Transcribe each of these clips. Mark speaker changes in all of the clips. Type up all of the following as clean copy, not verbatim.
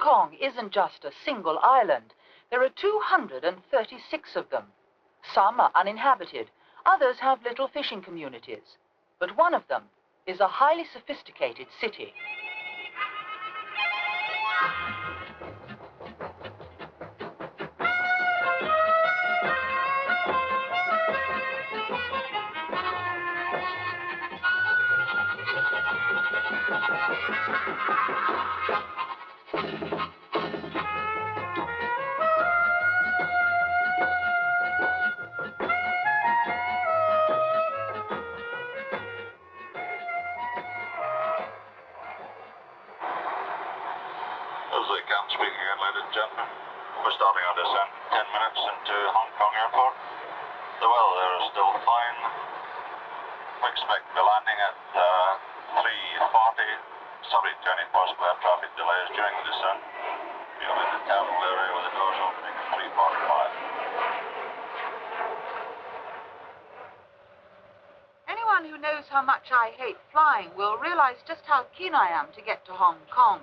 Speaker 1: Kong isn't just a single island. There are 236 of them. Some are uninhabited, others have little fishing communities. But one of them is a highly sophisticated city.
Speaker 2: Speaking again, ladies and gentlemen. We're starting our descent 10 minutes into Hong Kong Airport. The weather there is still fine. We expect the landing at 3:40, subject to any possible air traffic delays during the descent. We'll be in the terminal area with the doors opening at 3:45.
Speaker 1: Anyone who knows how much I hate flying will realize just how keen I am to get to Hong Kong.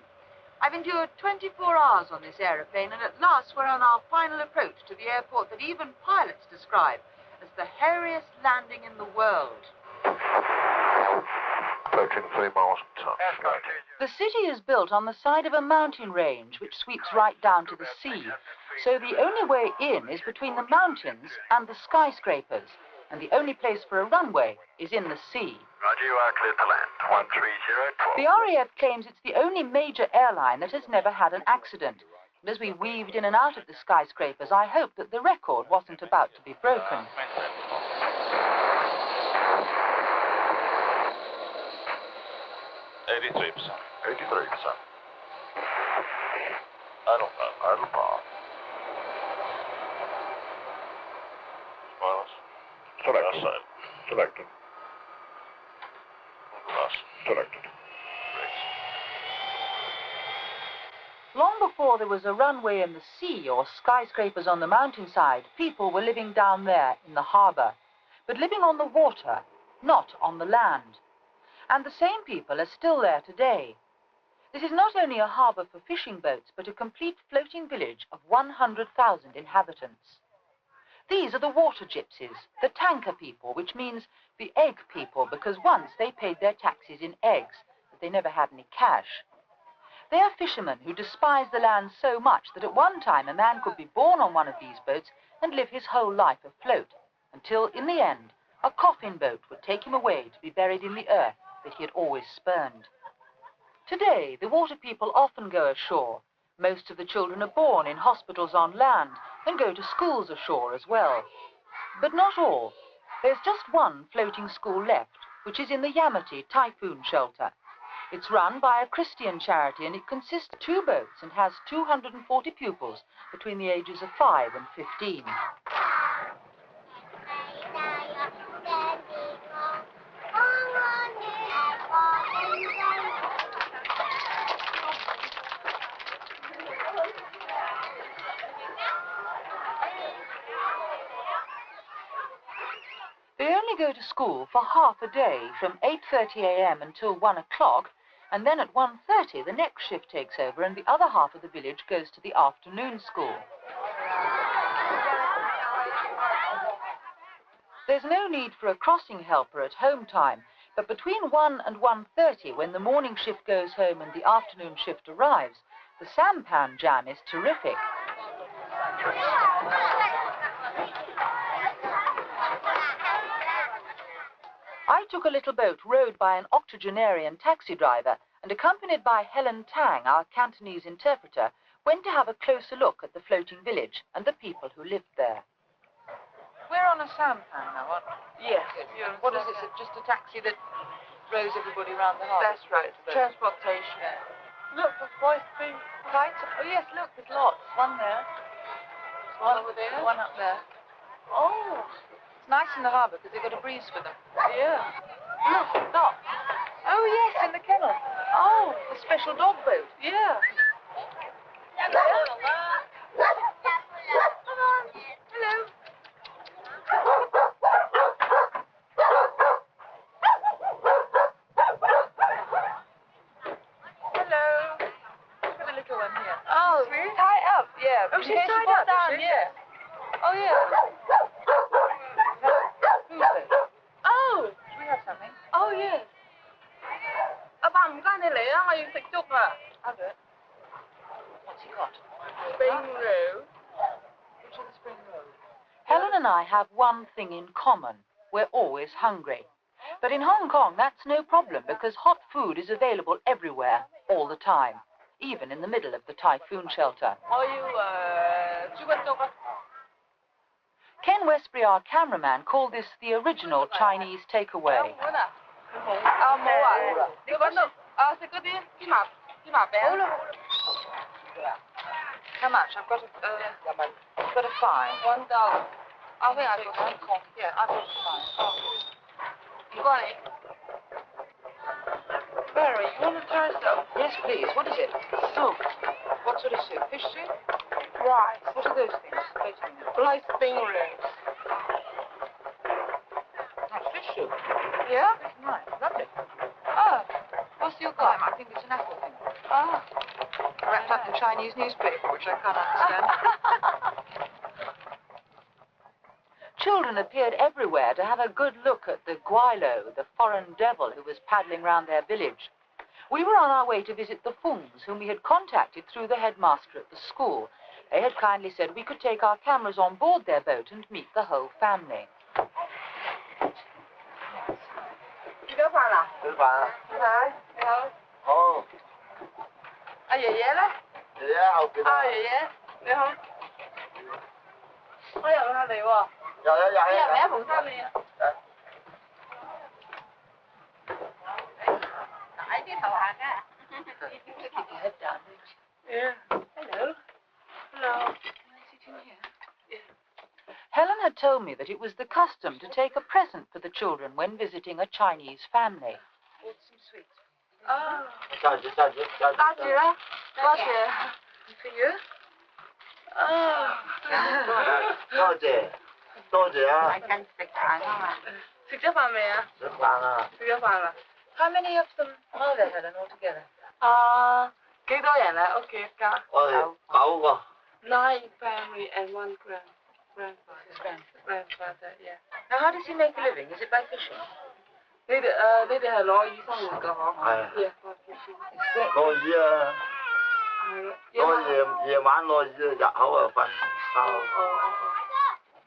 Speaker 1: I've endured 24 hours on this aeroplane, and at last we're on our final approach to the airport that even pilots describe as the hairiest landing in the world.
Speaker 3: Approaching 3 miles an hour.
Speaker 1: The city is built on the side of a mountain range which sweeps right down to the sea, so the only way in is between the mountains and the skyscrapers, and the only place for a runway is in the sea.
Speaker 3: Roger, you are cleared to land. 13012.
Speaker 1: The RAF claims it's the only major airline that has never had an accident. And as we weaved in and out of the skyscrapers, I hoped that the record wasn't about to be broken.
Speaker 2: 83%.
Speaker 3: 83%. Idle power.
Speaker 2: Spoilers.
Speaker 3: Selected. Selected. Selected.
Speaker 1: Long before there was a runway in the sea or skyscrapers on the mountainside, people were living down there in the harbour, but living on the water, not on the land. And the same people are still there today. This is not only a harbour for fishing boats, but a complete floating village of 100,000 inhabitants. These are the water gypsies, the tanker people, which means the egg people, because once they paid their taxes in eggs, but they never had any cash. They are fishermen who despise the land so much that at one time a man could be born on one of these boats and live his whole life afloat, until in the end a coffin boat would take him away to be buried in the earth that he had always spurned. Today, the water people often go ashore. Most of the children are born in hospitals on land and go to schools ashore as well. But not all. There's just one floating school left, which is in the Yamati typhoon shelter. It's run by a Christian charity, and it consists of 2 boats and has 240 pupils between the ages of 5 and 15. They only go to school for half a day, from 8:30 a.m. until 1 o'clock, and then at 1:30 the next shift takes over and the other half of the village goes to the afternoon school. There's no need for a crossing helper at home time, but between 1 and 1:30, when the morning shift goes home and the afternoon shift arrives, the sampan jam is terrific. I took a little boat rowed by an octogenarian taxi driver and, accompanied by Helen Tang, our Cantonese interpreter, went to have a closer look at the floating village and the people who lived there. We're on a sampan now, aren't we?
Speaker 4: Yes.
Speaker 1: What is this? Just a taxi that rows everybody around the harbour?
Speaker 4: That's right. Transportation. Look, the voice thing.
Speaker 1: Kites? Oh, yes, look, there's lots. One there.
Speaker 4: One over there.
Speaker 1: One up there.
Speaker 4: Oh.
Speaker 1: It's nice in the harbour because they've got a breeze for them.
Speaker 4: Yeah.
Speaker 1: Look, stop. Oh, yes, in the kennel. Oh, the special dog boat.
Speaker 4: Yeah.
Speaker 1: Hello. Hello. Look at the little one here.
Speaker 4: yeah.
Speaker 1: Oh,
Speaker 4: In
Speaker 1: she's
Speaker 4: case you
Speaker 1: tied
Speaker 4: fall
Speaker 1: up, is
Speaker 4: down,
Speaker 1: she?
Speaker 4: yeah. Oh, yeah.
Speaker 1: Who's this?
Speaker 4: Oh.
Speaker 1: Should we have something?
Speaker 4: Oh, yeah. 阿爸唔該你嚟啦，我要食粥啊。
Speaker 1: I'll do it. What's he got?
Speaker 4: Spring roll.
Speaker 1: Which is the spring roll? Helen and I have one thing in common. We're always hungry. But in Hong Kong, that's no problem because hot food is available everywhere, all the time, even in the middle of the typhoon shelter.
Speaker 4: 我要豬骨粥啊。
Speaker 1: Ken Westbury, our cameraman, called this the original Chinese takeaway.
Speaker 4: 有碗啊？啊冇啊！你揾到啊食嗰啲芝麻餅。好啦。
Speaker 1: How much? I've got a fine.
Speaker 4: $1. 我俾人做緊窮。
Speaker 1: Yeah, I've got a fine.
Speaker 4: 唔該你。Mary, you want to try some?
Speaker 1: Yes, please. What is it? Soup. What sort of soup? Fish soup?
Speaker 4: Rice.
Speaker 1: What are those things? Floating there?
Speaker 4: Like spring rolls.
Speaker 1: Not fish soup.
Speaker 4: Yeah?
Speaker 1: Right, lovely.
Speaker 4: Oh, what's your got?
Speaker 1: I think it's an apple thing.
Speaker 4: Ah.
Speaker 1: Wrapped up in Chinese newspaper, which I can't understand. Children appeared everywhere to have a good look at the guilo, the foreign devil who was paddling round their village. We were on our way to visit the Fungs, whom we had contacted through the headmaster at the school. They had kindly said we could take our cameras on board their boat and meet the whole family.
Speaker 4: 食咗飯啦？
Speaker 3: 食飯啊？
Speaker 4: 你睇，你好。
Speaker 3: 好，
Speaker 4: 阿爺爺咧？
Speaker 3: 爺爺後邊啊。
Speaker 4: 爺爺，你好。我入下嚟喎。
Speaker 3: 入嚟
Speaker 4: 啊，馮生你啊。擺啲頭下㗎。
Speaker 1: Keep your head down.
Speaker 4: Yeah. Hello. Hello.
Speaker 1: Helen had told me that it was the custom to take a present for the children when visiting a Chinese family.
Speaker 4: Bought some sweets. Oh.
Speaker 3: 揸住揸住揸住。
Speaker 4: 揸住啦，多謝。
Speaker 1: For you?
Speaker 3: 多謝多謝啊！
Speaker 4: 緊食飯啊嘛。食咗飯未啊？
Speaker 3: 食飯啊！
Speaker 4: 食咗飯啦。
Speaker 1: How many of them are there, Helen, altogether?
Speaker 4: 幾多人啊？屋企一家。
Speaker 3: 我哋9個。
Speaker 4: 9 family and 1 grandfather, yeah.
Speaker 1: Now, how does he make a living? Is it by fishing?
Speaker 4: 你哋係攞魚生活㗎嗬？
Speaker 3: 係啊。
Speaker 4: Yeah,
Speaker 3: 落雨啊！
Speaker 4: 係咯。
Speaker 3: 夜晚落雨入口啊瞓覺。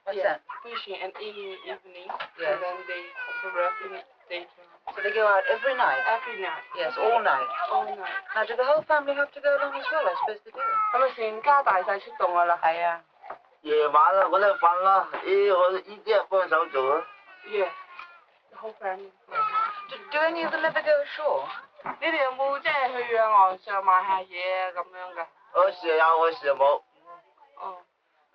Speaker 1: What's
Speaker 4: Yeah,
Speaker 1: that?
Speaker 4: fishing and eating evening,
Speaker 1: Yeah.
Speaker 4: and then they also rest in the daytime.
Speaker 1: So they go out every night?
Speaker 4: Every night.
Speaker 1: Yes, all night.
Speaker 4: All night.
Speaker 1: Now, do the whole family have to go along as well? I suppose they do.
Speaker 4: 咁咪成家大細出動㗎啦？係啊。
Speaker 3: 夜晚啊，我哋瞓啦，我呢啲啊幫手做啊。
Speaker 4: Yes, the whole family.
Speaker 1: Do any of them ever go ashore?
Speaker 4: 你哋有冇即係去岸上買下嘢啊咁樣㗎？
Speaker 3: 我時有，我時冇。
Speaker 4: 哦。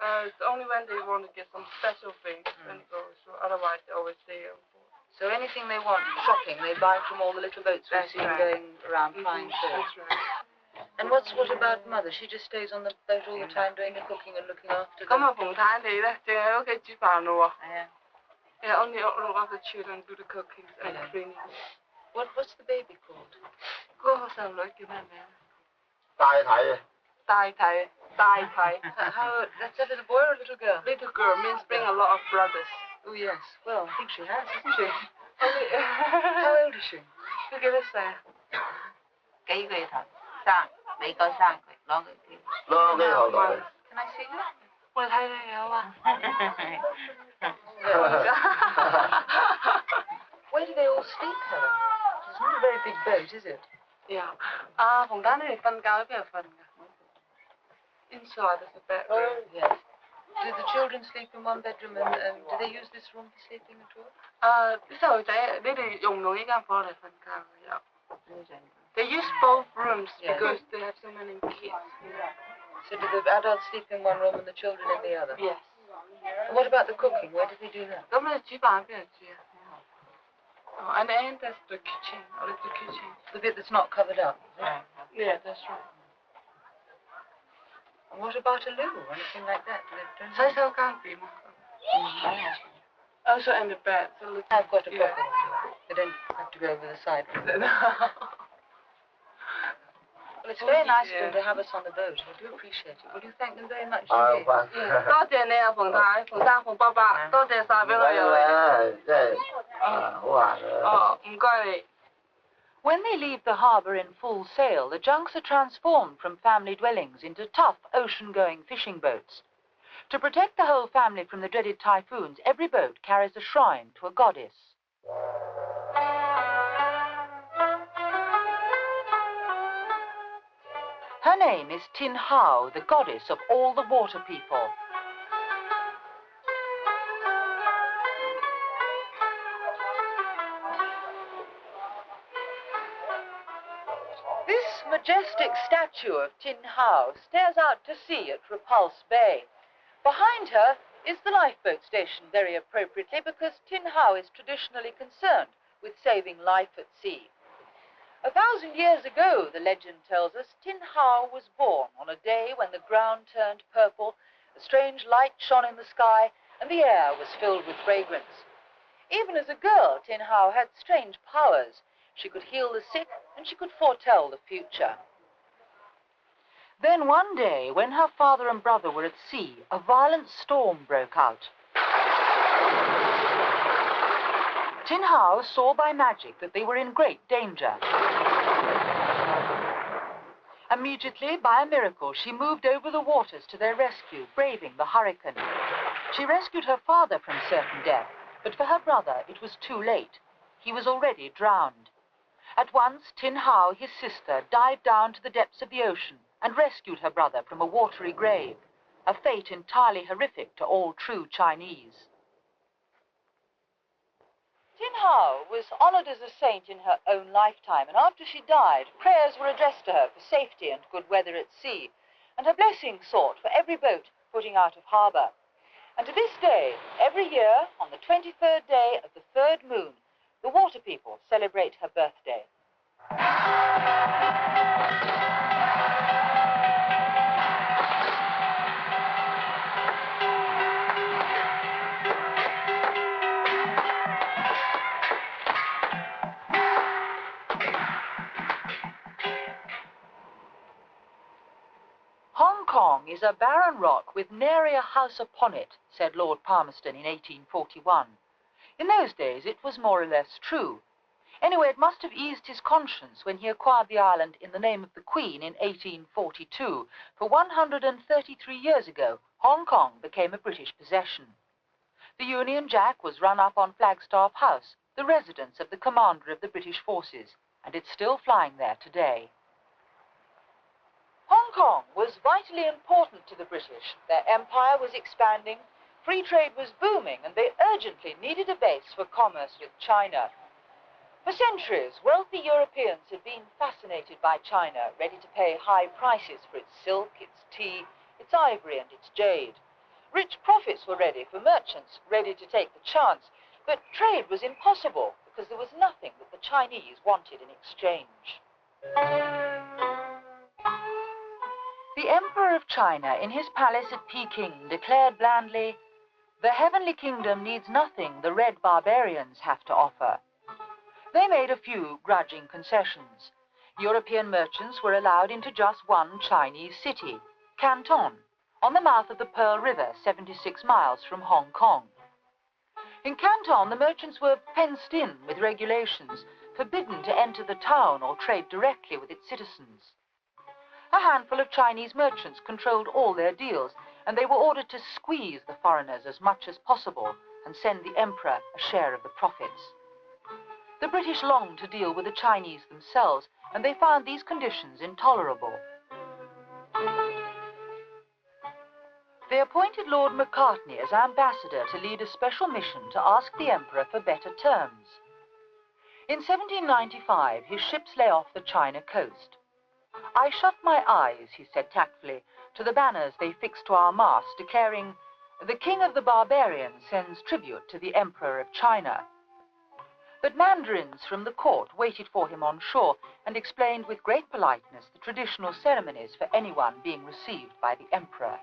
Speaker 4: It's only when they want to get some special things then go ashore. Otherwise, they always stay on board.
Speaker 1: So anything they want shopping, they buy from all the little boats we've
Speaker 4: That's
Speaker 1: seen
Speaker 4: right.
Speaker 1: going around flying through.
Speaker 4: That's right.
Speaker 1: And what about mother? She just stays on the boat all the time doing the cooking and looking after them?
Speaker 4: 咁啊，馮太你咧，淨係喺屋企煮飯咯喎。
Speaker 1: Yeah.
Speaker 4: Yeah, only look after the children, do the cooking and
Speaker 1: Yeah.
Speaker 4: cleaning.
Speaker 1: What's the baby called?
Speaker 4: 嗰個細路女叫咩名？
Speaker 3: 大體啊！
Speaker 4: 大體。
Speaker 1: That's a little boy or a little girl?
Speaker 4: Little girl means bring a lot of brothers.
Speaker 1: Oh, yes. Well, I think she has, isn't she?
Speaker 4: Only
Speaker 1: How old is she?
Speaker 4: 佢幾多歲啊？
Speaker 5: 幾個月頭生，美國生佢攞佢啲。
Speaker 3: 攞機頭落嚟。
Speaker 1: Can I see her?
Speaker 4: 我哋睇你有啊。
Speaker 1: Where do they all sleep, Helen? It's not a very big boat, is it?
Speaker 4: Yeah. 馮丹，你哋瞓覺喺邊度瞓㗎 ？Inside is a bedroom.
Speaker 1: Yes. Do the children sleep in one bedroom and do they use this room for sleeping at all?
Speaker 4: 啲細路仔，你哋用唔用呢間房嚟瞓覺㗎？有。They use both rooms
Speaker 1: Yeah.
Speaker 4: because they have so many kids.
Speaker 1: So do the adults sleep in one room and the children in the other?
Speaker 4: Yes.
Speaker 1: And what about the cooking? Where do they do that?
Speaker 4: 咁你煮飯喺邊度煮啊？And then there's the kitchen, a little kitchen.
Speaker 1: The bit that's not covered up. Is it?
Speaker 4: Yeah, that's right.
Speaker 1: And what about a loo or anything like that? Don't
Speaker 4: 洗手間點啊 ？Also in the bed, so little.
Speaker 1: I've got a
Speaker 4: Yeah.
Speaker 1: pocket. They don't have to go over the side. Well, it's very nice of them to have us on the boat. I do appreciate it. Will you thank them very much
Speaker 3: 好
Speaker 1: indeed?
Speaker 3: 吧。
Speaker 4: 多謝你啊，馮太，馮生馮伯伯，多謝晒俾我哋。
Speaker 3: 真係好閒啊。
Speaker 4: 哦，唔該你。
Speaker 1: When they leave the harbour in full sail, the junks are transformed from family dwellings into tough ocean-going fishing boats. To protect the whole family from the dreaded typhoons, every boat carries a shrine to a goddess. Her name is Tin Hao, the goddess of all the water people. This majestic statue of Tin Hao stares out to sea at Repulse Bay. Behind her is the lifeboat station, very appropriately, because Tin Hao is traditionally concerned with saving life at sea. 1,000 years ago, the legend tells us, Tin Hao was born on a day when the ground turned purple, a strange light shone in the sky, and the air was filled with fragrance. Even as a girl, Tin Hao had strange powers. She could heal the sick, and she could foretell the future. Then one day, when her father and brother were at sea, a violent storm broke out. Tin Hao saw by magic that they were in great danger. Immediately, by a miracle, she moved over the waters to their rescue, braving the hurricane. She rescued her father from certain death, but for her brother it was too late. He was already drowned. At once, Tin Hao, his sister, dived down to the depths of the ocean and rescued her brother from a watery grave, a fate entirely horrific to all true Chinese. Tin Hao was honored as a saint in her own lifetime, and after she died, prayers were addressed to her for safety and good weather at sea, and her blessing sought for every boat putting out of harbour. And to this day, every year, on the 23rd day of the third moon, the water people celebrate her birthday. Hong Kong is a barren rock with nary a house upon it, said Lord Palmerston in 1841. In those days it was more or less true. Anyway, it must have eased his conscience when he acquired the island in the name of the Queen in 1842. For 133 years ago, Hong Kong became a British possession. The Union Jack was run up on Flagstaff House, the residence of the commander of the British forces, and it's still flying there today. Hong Kong was vitally important to the British. Their empire was expanding, free trade was booming, and they urgently needed a base for commerce with China. For centuries, wealthy Europeans had been fascinated by China, ready to pay high prices for its silk, its tea, its ivory, and its jade. Rich profits were ready for merchants, ready to take the chance, but trade was impossible because there was nothing that the Chinese wanted in exchange. The Emperor of China, in his palace at Peking, declared blandly, "The heavenly kingdom needs nothing the red barbarians have to offer." They made a few grudging concessions. European merchants were allowed into just one Chinese city, Canton, on the mouth of the Pearl River, 76 miles from Hong Kong. In Canton, the merchants were fenced in with regulations, forbidden to enter the town or trade directly with its citizens. A handful of Chinese merchants controlled all their deals, and they were ordered to squeeze the foreigners as much as possible and send the emperor a share of the profits. The British longed to deal with the Chinese themselves, and they found these conditions intolerable. They appointed Lord Macartney as ambassador to lead a special mission to ask the emperor for better terms. In 1795, his ships lay off the China coast. "I shut my eyes," he said tactfully, "to the banners they fixed to our masts, declaring, 'The King of the Barbarians sends tribute to the Emperor of China.' But mandarins from the court waited for him on shore and explained with great politeness the traditional ceremonies for anyone being received by the emperor.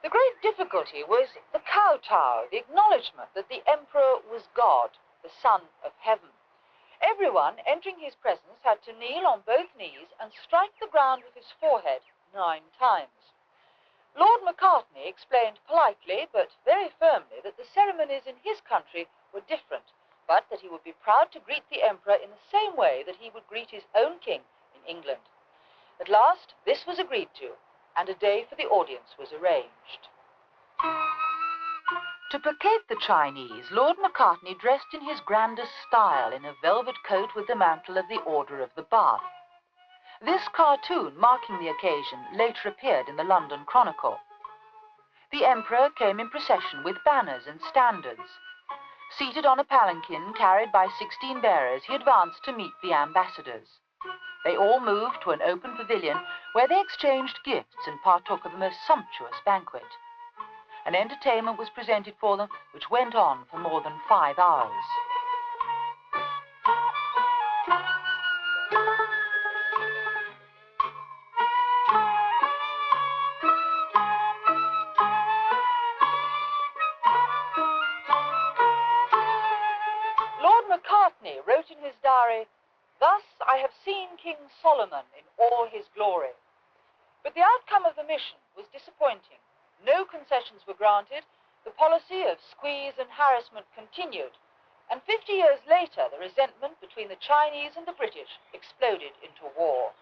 Speaker 1: The great difficulty was the kowtow, the acknowledgement that the emperor was God, the Son of Heaven. Everyone entering his presence had to kneel on both knees and strike the ground with his forehead 9 times. Lord Macartney explained politely but very firmly that the ceremonies in his country were different, but that he would be proud to greet the Emperor in the same way that he would greet his own king in England. At last, this was agreed to, and a day for the audience was arranged. To placate the Chinese, Lord Macartney dressed in his grandest style in a velvet coat with the mantle of the Order of the Bath. This cartoon marking the occasion later appeared in the London Chronicle. The Emperor came in procession with banners and standards. Seated on a palanquin carried by 16 bearers, he advanced to meet the ambassadors. They all moved to an open pavilion where they exchanged gifts and partook of a most sumptuous banquet. An entertainment was presented for them which went on for more than 5 hours. Lord Macartney wrote in his diary, "Thus I have seen King Solomon in all his glory." But the outcome of the mission was disappointing. No concessions were granted, the policy of squeeze and harassment continued, and 50 years later the resentment between the Chinese and the British exploded into war.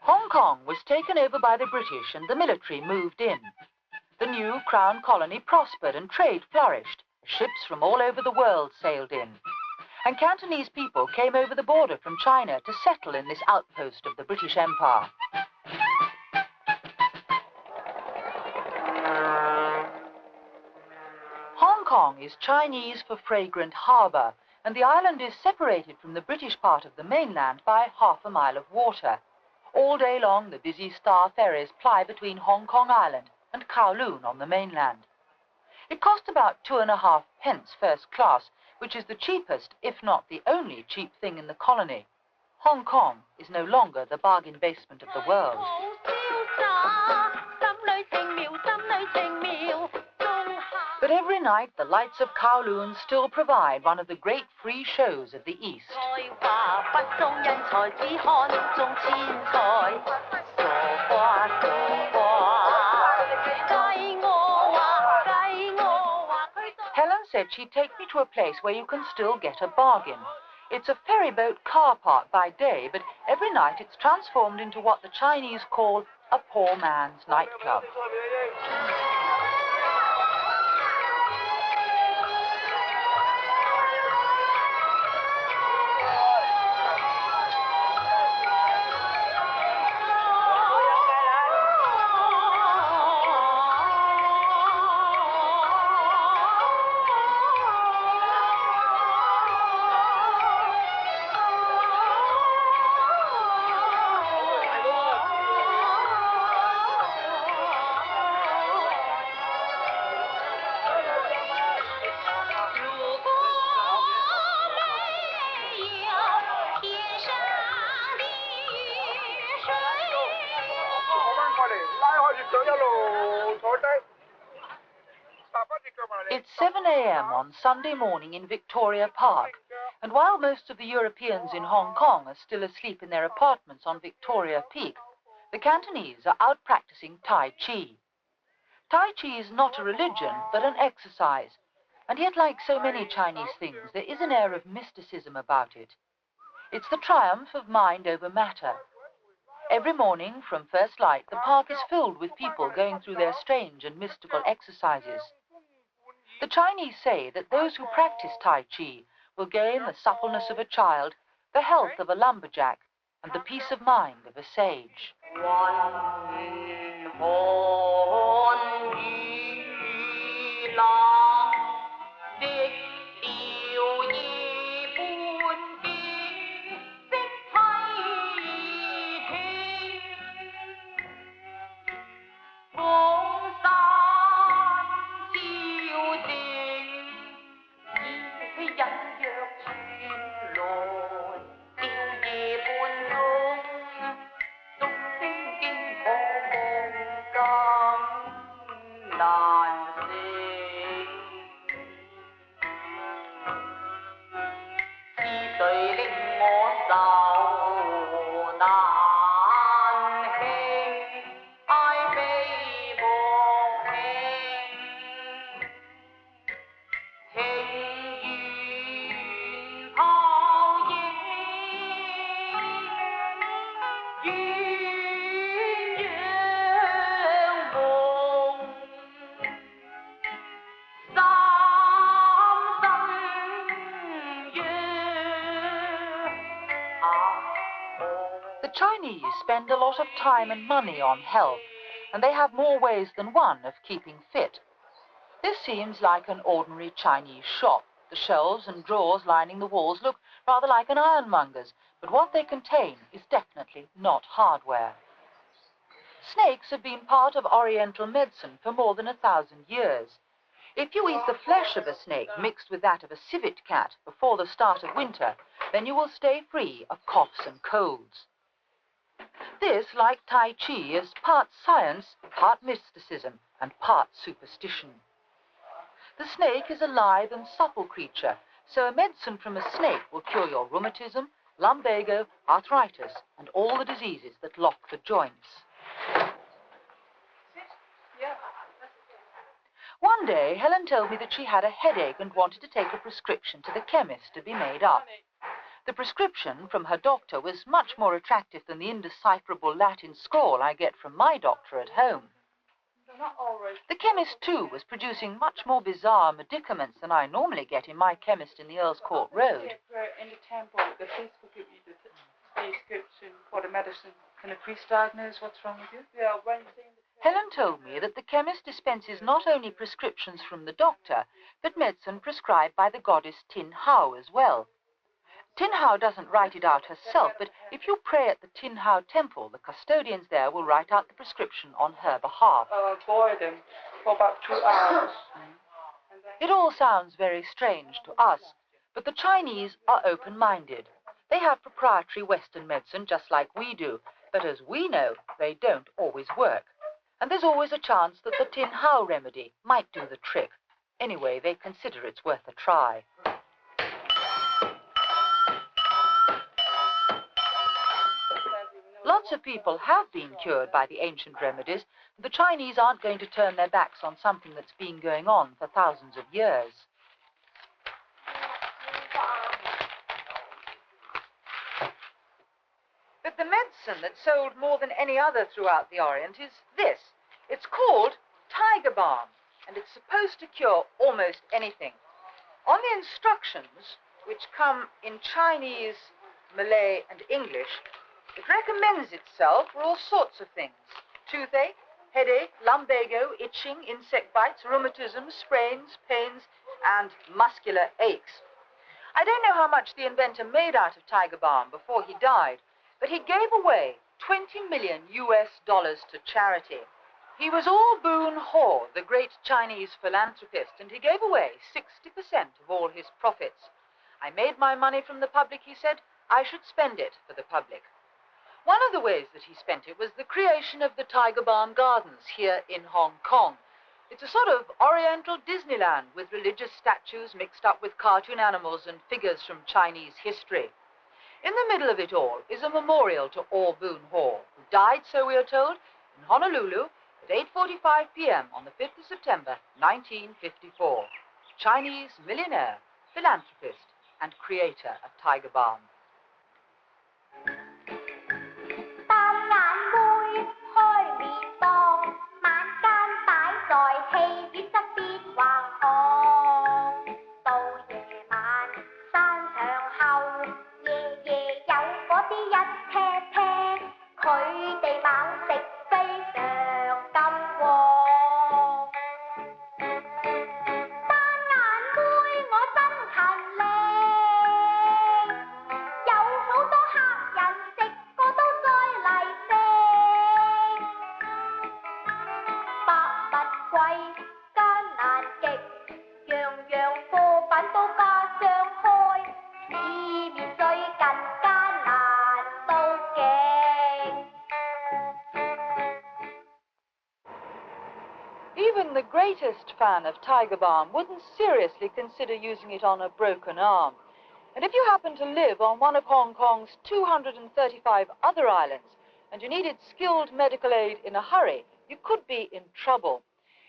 Speaker 1: Hong Kong was taken over by the British and the military moved in. The new Crown colony prospered and trade flourished. Ships from all over the world sailed in. And Cantonese people came over the border from China to settle in this outpost of the British Empire. Hong Kong is Chinese for fragrant harbour, and the island is separated from the British part of the mainland by half a mile of water. All day long, the busy Star ferries ply between Hong Kong Island and Kowloon on the mainland. It cost about 2.5 pence first class, which is the cheapest, if not the only cheap thing in the colony. Hong Kong is no longer the bargain basement of the world. But every night, the lights of Kowloon still provide one of the great free shows of the East. Helen said she'd take me to a place where you can still get a bargain. It's a ferryboat car park by day, but every night it's transformed into what the Chinese call a poor man's nightclub. It's 7 a.m. on Sunday morning in Victoria Park, and while most of the Europeans in Hong Kong are still asleep in their apartments on Victoria Peak, the Cantonese are out practicing Tai Chi. Tai Chi is not a religion, but an exercise, and yet like so many Chinese things, there is an air of mysticism about it. It's the triumph of mind over matter. Every morning, from first light, the park is filled with people going through their strange and mystical exercises. The Chinese say that those who practice Tai Chi will gain the suppleness of a child, the health of a lumberjack, and the peace of mind of a sage. Chinese spend a lot of time and money on health, and they have more ways than one of keeping fit. This seems like an ordinary Chinese shop. The shelves and drawers lining the walls look rather like an ironmonger's, but what they contain is definitely not hardware. Snakes have been part of Oriental medicine for more than 1,000 years. If you eat the flesh of a snake mixed with that of a civet cat before the start of winter, then you will stay free of coughs and colds. This, like Tai Chi, is part science, part mysticism, and part superstition. The snake is a lithe and supple creature, so a medicine from a snake will cure your rheumatism, lumbago, arthritis, and all the diseases that lock the joints. One day, Helen told me that she had a headache and wanted to take a prescription to the chemist to be made up. The prescription from her doctor was much more attractive than the indecipherable Latin scrawl I get from my doctor at home. The chemist, too, was producing much more bizarre medicaments than I normally get in my chemist in the Earl's Court Road.
Speaker 6: In the temple, the priest will give you the prescription for the medicine. Can a priest diagnose what's wrong with you?
Speaker 4: Yeah, Wednesday.
Speaker 1: Helen told me that the chemist dispenses not only prescriptions from the doctor, but medicine prescribed by the goddess Tin Hao as well. Tin Hao doesn't write it out herself, but if you pray at the Tin Hao temple, the custodians there will write out the prescription on her behalf.
Speaker 4: Boil them for about 2 hours.
Speaker 1: It all sounds very strange to us, but the Chinese are open-minded. They have proprietary Western medicine just like we do, but as we know, they don't always work. And there's always a chance that the Tin Hao remedy might do the trick. Anyway, they consider it's worth a try. Lots of people have been cured by the ancient remedies. The Chinese aren't going to turn their backs on something that's been going on for thousands of years. But the medicine that sold more than any other throughout the Orient is this. It's called tiger balm, and it's supposed to cure almost anything. On the instructions, which come in Chinese, Malay, and English, it recommends itself for all sorts of things. Toothache, headache, lumbago, itching, insect bites, rheumatism, sprains, pains, and muscular aches. I don't know how much the inventor made out of tiger balm before he died, but he gave away $20 million to charity. He was all Boon Ho, the great Chinese philanthropist, and he gave away 60% of all his profits. I made my money from the public, he said. I should spend it for the public. One of the ways that he spent it was the creation of the Tiger Balm Gardens here in Hong Kong. It's a sort of Oriental Disneyland with religious statues mixed up with cartoon animals and figures from Chinese history. In the middle of it all is a memorial to Aw Boon Ho, who died, so we are told, in Honolulu at 8:45 p.m. on the 5th of September, 1954. Chinese millionaire, philanthropist, and creator of Tiger Balm. Even the greatest fan of Tiger Balm wouldn't seriously consider using it on a broken arm. And if you happen to live on one of Hong Kong's 235 other islands, and you needed skilled medical aid in a hurry, you could be in trouble.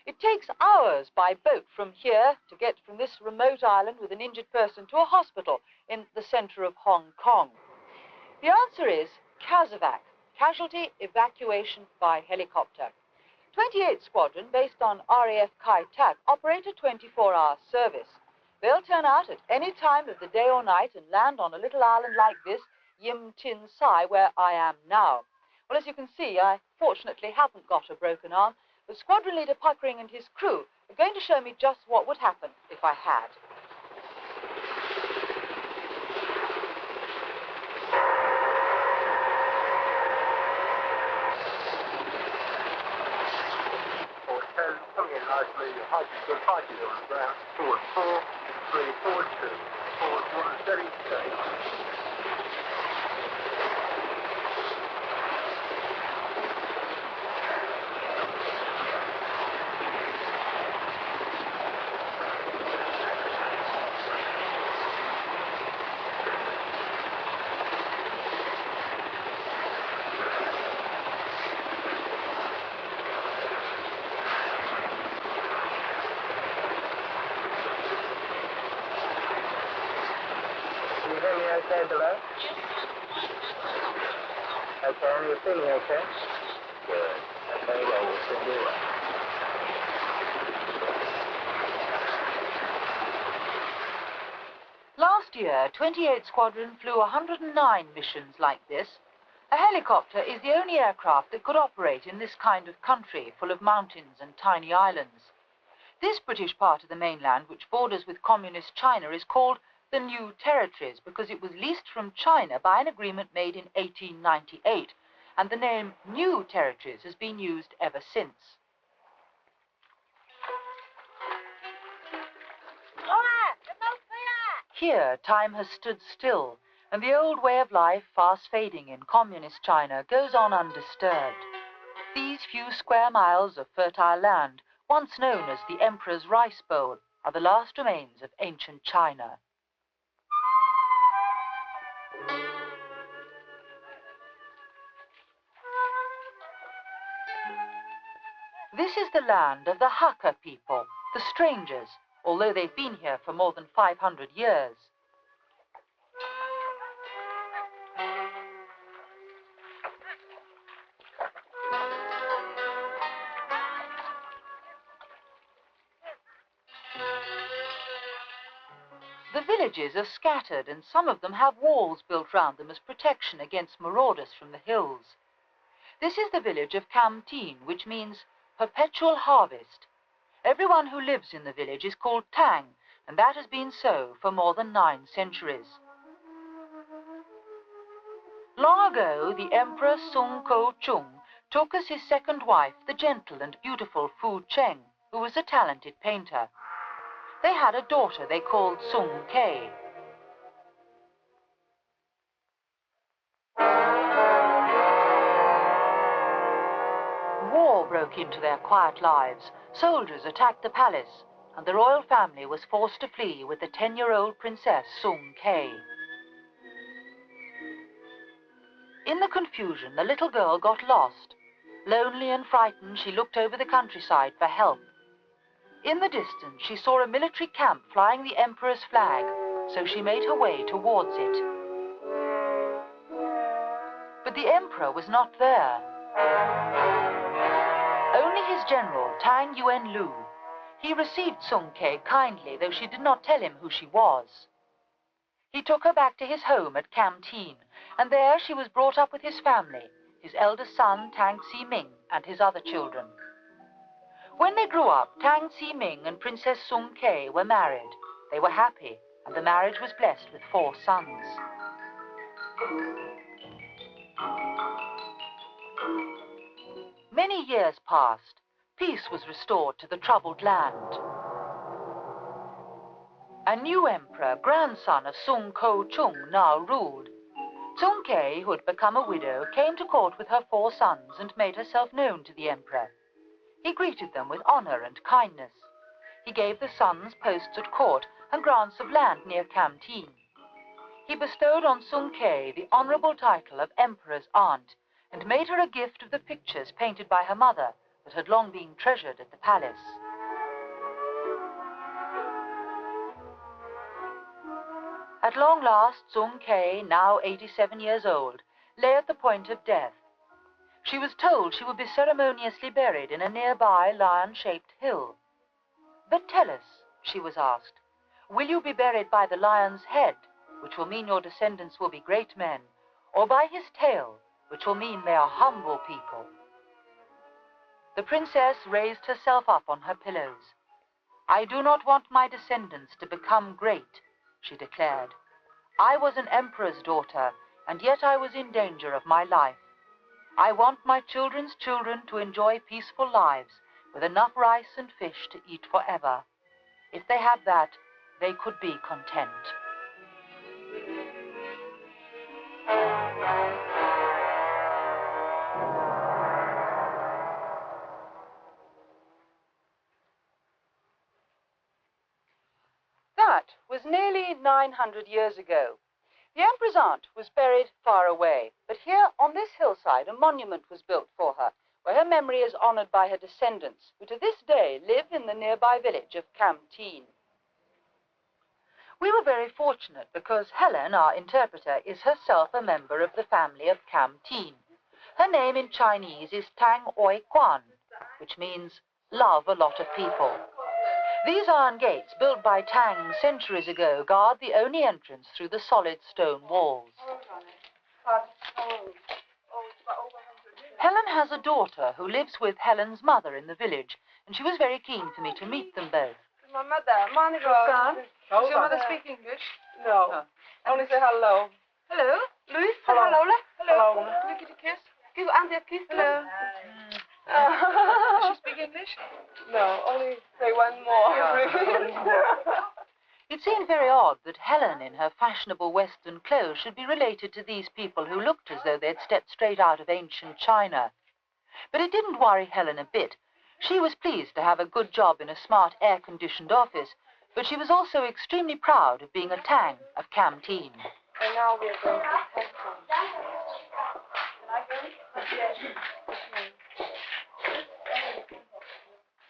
Speaker 1: It takes hours by boat from here to get from this remote island with an injured person to a hospital in the center of Hong Kong. The answer is CASEVAC, Casualty Evacuation by Helicopter. 28th Squadron, based on RAF Kai Tak, operate a 24-hour service. They'll turn out at any time of the day or night and land on a little island like this, Yim Tin Sai, where I am now. Well, as you can see, I fortunately haven't got a broken arm. The squadron leader Puckering and his crew are going to show me just what would happen if I had.
Speaker 7: Coming in nicely, good party on the ground. Forward 4, 3, forward 2, forward 1, steady, steady. Can you hear me okay below? Okay, and you're feeling okay? Good. Okay, well, we'll soon do that.
Speaker 1: Last year, 28 Squadron flew 109 missions like this. A helicopter is the only aircraft that could operate in this kind of country full of mountains and tiny islands. This British part of the mainland, which borders with communist China, is called the New Territories because it was leased from China by an agreement made in 1898, and the name New Territories has been used ever since. Here, time has stood still, and the old way of life, fast fading in communist China, goes on undisturbed. These few square miles of fertile land, once known as the Emperor's Rice Bowl, are the last remains of ancient China. This is the land of the Hakka people, the strangers, although they've been here for more than 500 years. The villages are scattered, and some of them have walls built round them as protection against marauders from the hills. This is the village of Kamteen, which means perpetual harvest. Everyone who lives in the village is called Tang, and that has been so for more than 9 centuries. Long ago, the Emperor Sung Ko-chung took as his second wife the gentle and beautiful Fu Cheng, who was a talented painter. They had a daughter they called Sung Kei. War broke into their quiet lives. Soldiers attacked the palace, and the royal family was forced to flee with the 10-year-old princess Sung Kei. In the confusion, the little girl got lost. Lonely and frightened, she looked over the countryside for help. In the distance, she saw a military camp flying the emperor's flag, so she made her way towards it. But the emperor was not there. Only his general, Tang Yuan-lu. He received Sung Kei kindly, though she did not tell him who she was. He took her back to his home at Kamteen, and there she was brought up with his family, his eldest son, Tang Si-ming, and his other children. When they grew up, Tang Si-ming and Princess Sung Kei were married. They were happy, and the marriage was blessed with 4 sons. Many years passed. Peace was restored to the troubled land. A new emperor, grandson of Sung Ko-chung, now ruled. Sung Kei, who had become a widow, came to court with her 4 sons and made herself known to the emperor. He greeted them with honor and kindness. He gave the sons posts at court and grants of land near Kamteen. He bestowed on Sung Kei the honorable title of Emperor's Aunt and made her a gift of the pictures painted by her mother that had long been treasured at the palace. At long last, Sung Kei, now 87 years old, lay at the point of death. She was told she would be ceremoniously buried in a nearby lion-shaped hill. "But tell us," she was asked, "will you be buried by the lion's head, which will mean your descendants will be great men, or by his tail, which will mean they are humble people. The princess raised herself up on her pillows. "I do not want my descendants to become great," she declared. "I was an emperor's daughter, and yet I was in danger of my life. I want my children's children to enjoy peaceful lives with enough rice and fish to eat forever. If they have that, they could be content." That was nearly 900 years ago. The Emperor's aunt was buried far away, but here on this hillside a monument was built for her, where her memory is honored by her descendants, who to this day live in the nearby village of Camteen. We were very fortunate because Helen, our interpreter, is herself a member of the family of Camteen. Her name in Chinese is Tang Oi Quan, which means love a lot of people. These iron gates, built by Tang centuries ago, guard the only entrance through the solid stone walls. Helen has a daughter who lives with Helen's mother in the village, and she was very keen for me to meet them both.
Speaker 4: My mother, Monica.
Speaker 6: Does your mother speak English?
Speaker 4: No. Only say hello.
Speaker 6: Hello?
Speaker 4: Louis,
Speaker 6: Hello.
Speaker 4: hello. Hello.
Speaker 6: Can we get a kiss?
Speaker 4: Give Auntie a kiss.
Speaker 6: Hello. Does she speak English?
Speaker 4: No, only say one more.
Speaker 1: It seemed very odd that Helen, in her fashionable Western clothes, should be related to these people who looked as though they'd stepped straight out of ancient China. But it didn't worry Helen a bit. She was pleased to have a good job in a smart, air-conditioned office, but she was also extremely proud of being a Tang of Camteen.
Speaker 4: And now we are going to Hong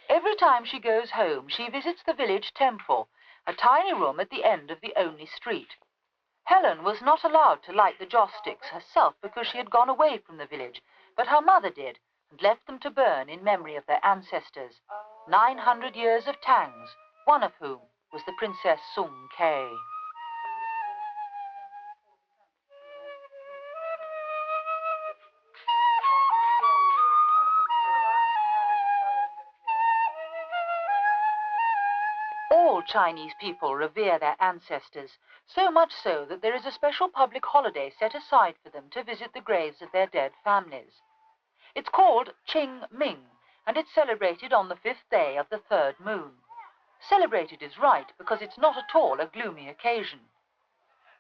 Speaker 1: Every time she goes home, she visits the village temple, a tiny room at the end of the only street. Helen was not allowed to light the joss sticks herself because she had gone away from the village, but her mother did and left them to burn in memory of their ancestors, 900 years of Tangs, one of whom was the Princess Sung Kei. All Chinese people revere their ancestors, so much so that there is a special public holiday set aside for them to visit the graves of their dead families. It's called Qing Ming, and it's celebrated on the 5th day of the 3rd moon. Celebrated is right, because it's not at all a gloomy occasion.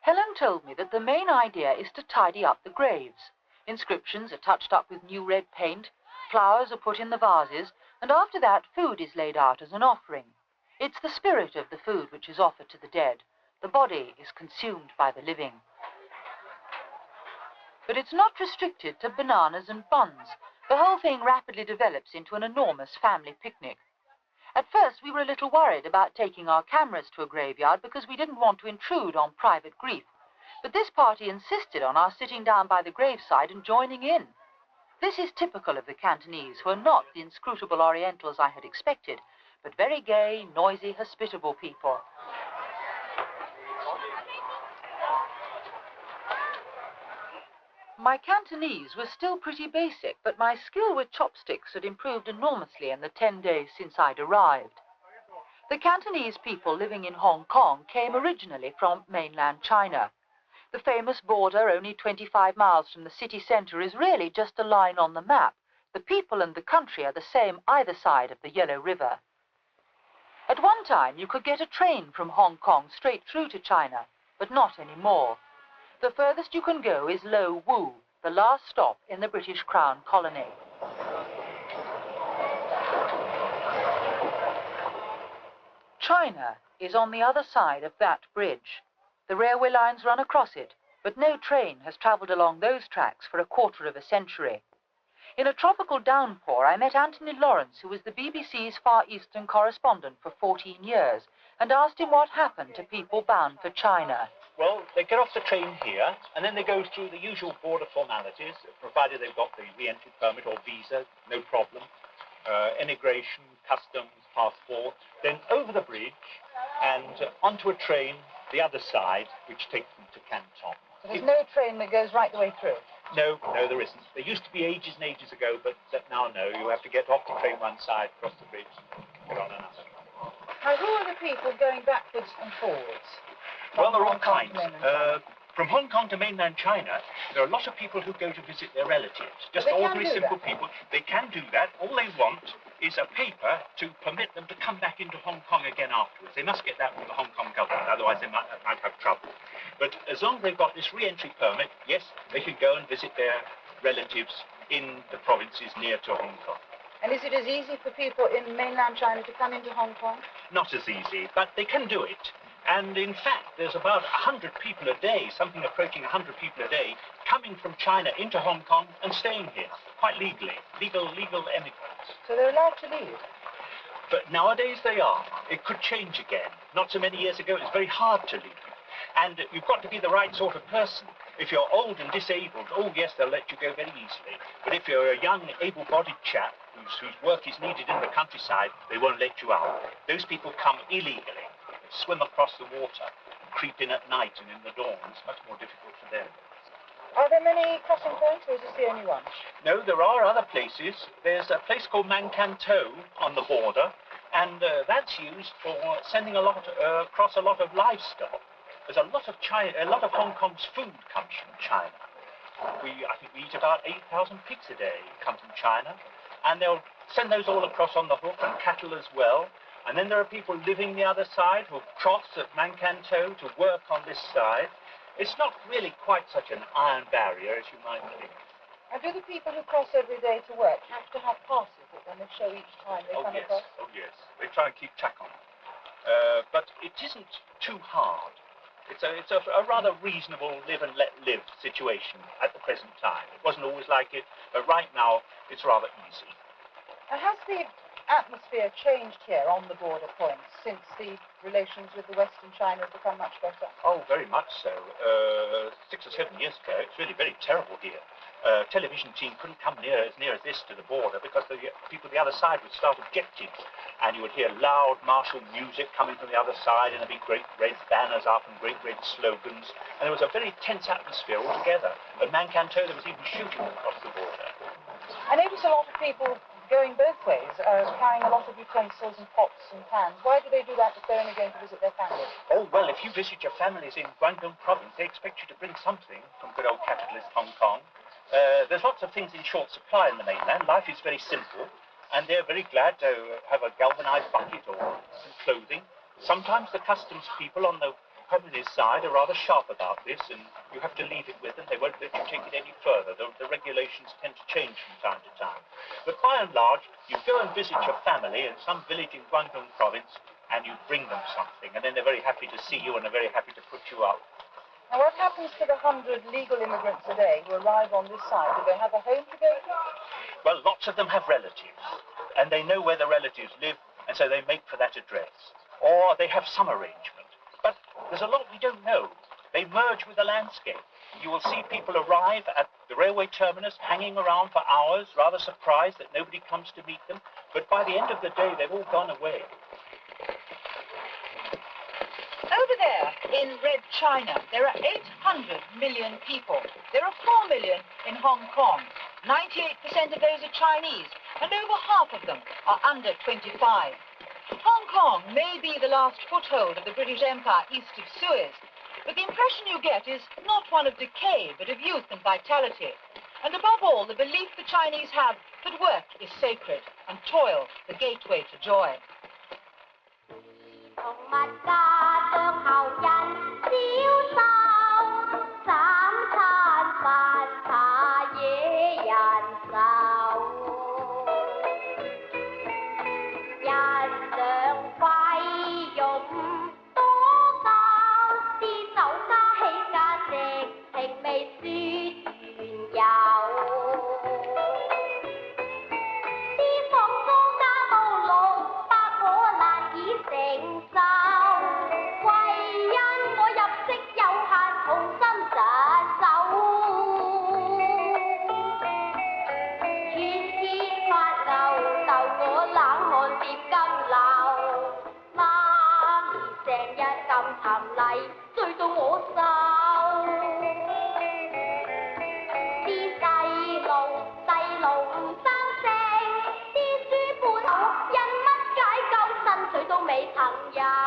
Speaker 1: Helen told me that the main idea is to tidy up the graves. Inscriptions are touched up with new red paint, flowers are put in the vases, and after that food is laid out as an offering. It's the spirit of the food which is offered to the dead. The body is consumed by the living. But it's not restricted to bananas and buns. The whole thing rapidly develops into an enormous family picnic. At first, we were a little worried about taking our cameras to a graveyard because we didn't want to intrude on private grief. But this party insisted on our sitting down by the graveside and joining in. This is typical of the Cantonese, who are not the inscrutable Orientals I had expected, but very gay, noisy, hospitable people. My Cantonese was still pretty basic, but my skill with chopsticks had improved enormously in the 10 days since I'd arrived. The Cantonese people living in Hong Kong came originally from mainland China. The famous border, only 25 miles from the city centre, is really just a line on the map. The people and the country are the same either side of the Yellow River. At one time, you could get a train from Hong Kong straight through to China, but not anymore. The furthest you can go is Lo Wu, the last stop in the British Crown colony. China is on the other side of that bridge. The railway lines run across it, but no train has travelled along those tracks for a quarter of a century. In a tropical downpour, I met Anthony Lawrence, who was the BBC's Far Eastern correspondent for 14 years, and asked him what happened to people bound for China.
Speaker 8: Well, they get off the train here, and then they go through the usual border formalities, provided they've got the re-entry permit or visa, no problem. Immigration, customs, passport, then over the bridge and onto a train the other side, which takes them to Canton.
Speaker 1: There's no train that goes right the way through?
Speaker 8: No, there isn't. There used to be ages and ages ago, but now no. You have to get off the train one side, cross the bridge, get on another.
Speaker 6: Now, who are the people going backwards and forwards?
Speaker 8: Well, there are all
Speaker 6: Hong Kong
Speaker 8: kinds.
Speaker 6: to mainland China?
Speaker 8: From Hong Kong to mainland China, there are a lot of people who go to visit their relatives. Just
Speaker 6: They can
Speaker 8: ordinary,
Speaker 6: do
Speaker 8: simple
Speaker 6: that.
Speaker 8: people. They can do that. All they want is a paper to permit them to come back into Hong Kong again afterwards. They must get that from the Hong Kong government, otherwise they might have trouble. But as long as they've got this re-entry permit, yes, they can go and visit their relatives in the provinces near to Hong Kong.
Speaker 6: And is it as easy for people in mainland China to come into Hong Kong?
Speaker 8: Not as easy, but they can do it. And in fact, there's about 100 people a day, something approaching 100 people a day, coming from China into Hong Kong and staying here, quite legally, legal immigrants.
Speaker 6: So they're allowed to leave?
Speaker 8: But nowadays they are. It could change again. Not so many years ago, it was very hard to leave. And you've got to be the right sort of person. If you're old and disabled, oh yes, they'll let you go very easily. But if you're a young, able-bodied chap whose work is needed in the countryside, they won't let you out. Those people come illegally, swim across the water, creep in at night and in the dawn. It's much more difficult for them.
Speaker 6: Are there many crossing points, or is this the only one?
Speaker 8: No, there are other places. There's a place called Mankanto on the border, and that's used for sending across a lot of livestock. There's a lot of Hong Kong's food comes from China. I think we eat about 8,000 pigs a day come from China, and they'll send those all across on the hook, and cattle as well. And then there are people living the other side who cross at Mankanto to work on this side. It's not really quite such an iron barrier as you might think.
Speaker 6: And do the people who cross every day to work have to have passes that then they show each time they come across?
Speaker 8: Oh yes, they try and keep track on it. But it isn't too hard. It's a rather reasonable live and let live situation at the present time. It wasn't always like it, but right now it's rather easy.
Speaker 6: And has the atmosphere changed here on the border points since the relations with the Western China have become much better?
Speaker 8: Oh, very much so. 6 or 7 years ago, it's really very terrible here. Television team couldn't come as near as this to the border because the people the other side would start objecting. And you would hear loud martial music coming from the other side, and there'd be great red banners up and great red slogans. And there was a very tense atmosphere altogether. At Mankanto, there was even shooting across the border.
Speaker 6: I notice a lot of people going both ways, carrying a lot of utensils and pots and pans. Why do they do that if they're only going to visit their families?
Speaker 8: Oh, well, if you visit your families in Guangdong province, they expect you to bring something from good old capitalist Hong Kong. There's lots of things in short supply in the mainland. Life is very simple, and they're very glad to have a galvanized bucket or some clothing. Sometimes the customs people on the communist side are rather sharp about this, and you have to leave it with them. They won't let you take it any further. The regulations tend to change from time to time. But by and large, you go and visit your family in some village in Guangdong province, and you bring them something, and then they're very happy to see you, and they're very happy to put you up.
Speaker 6: Now, what happens to the 100 legal immigrants a day who arrive on this side? Do they have a home to go to?
Speaker 8: Well, lots of them have relatives, and they know where the relatives live, and so they make for that address. Or they have some arrangement. But there's a lot we don't know. They merge with the landscape. You will see people arrive at the railway terminus, hanging around for hours, rather surprised that nobody comes to meet them. But by the end of the day, they've all gone away.
Speaker 1: Over there, in Red China, there are 800 million people. There are 4 million in Hong Kong. 98% of those are Chinese, and over half of them are under 25. Hong Kong may be the last foothold of the British Empire east of Suez, but the impression you get is not one of decay, but of youth and vitality. And above all, the belief the Chinese have that work is sacred, and toil the gateway to joy.
Speaker 9: Hãy subscribe cho kênh Ghiền Mì Gõ để không bỏ lỡ 没藏呀。